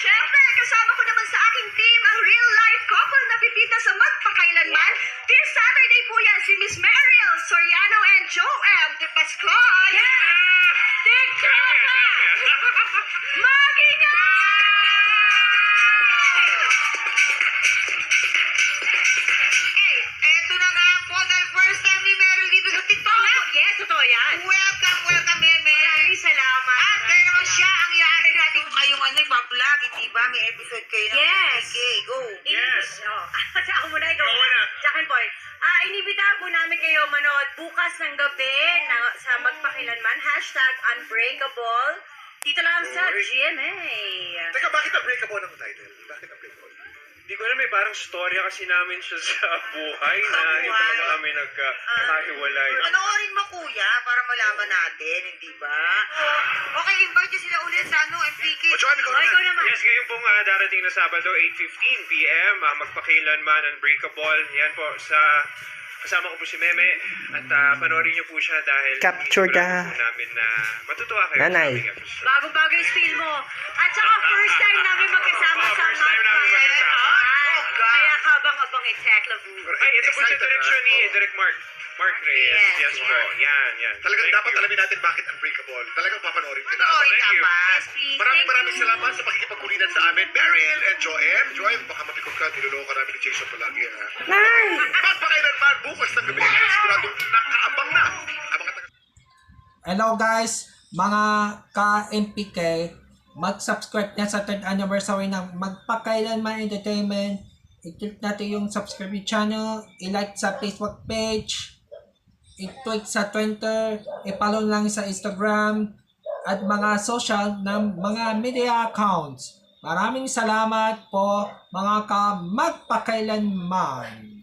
Siyempre, kasama ko naman sa aking team ang real-life couple na pipita sa magpakailanman. This Saturday po yan, si Miss Mariel Soriano and Joel de Pascual. Eto na nga po, dahil first time ni Meryl dito sa TikTok. Yes, totoo yan. Welcome, Meme. Maraming salamat. At kaya naman siya ang iaari natin kayong ipa-vlog, di ba? May episode kayo ng Yes. PK. Go. Yes. Kasi ako muna, ikaw Ikaw muna. muna. Jacqueline Boy. Inibitahan po namin kayo manood bukas ng gabi sa Magpakilanman. #Unbreakable. Dito lang sa Uy. GMA. Teka, bakit na-breakable ang title? Bakit na-breakable? Hindi ko alam, may parang storya kasi namin siya sa buhay na Sa yung buhay. talaga kami nagkahiwalay. Panoorin mo, kuya, para malaman natin, hindi ba? Okay, invite nyo sila ulit sa MPK. O, Joanne, ikaw Ikaw naman. naman. Yes, ngayon pong darating na Sabado, 8:15 p.m. Magpakilanman, Unbreakable. Yan po, kasama ko po si Meme. At panoorin niyo po siya dahil Capture sigurado ka. po namin na matutuwa kayo Nanay. sa aming episode. Bago-bago yung feel mo. At saka first time namin magkasama sa First time namin magkasama. Kaya kabang-abang i-check Lavu. Ay, ito po sa direksyon ni Direk Mark Reyes. Yes, Yes po. Yan. Talagang Thank dapat you. alamin natin bakit unbreakable. Talagang papanoorin kita. Panoorin Thank you. dapat. Please, Maraming thank you. salamat sa pakikipagkulinan sa amin. Meryl and Joem. Joem, baka mapikot ka. Niloloko namin ni Jason palagi, ha? Nay! Magpakailanman bukas ng gabi. Siguradong nakaabang na. Ang mga taga- Hello guys, mga ka-MPK, mag-subscribe na sa 3rd anniversary ng Magpakailanman Entertainment. I-click natin yung subscribe channel, i-like sa Facebook page, i-tweet sa Twitter, i-follow lang sa Instagram, at mga social ng mga media accounts. Maraming salamat po mga ka-Magpakailanman.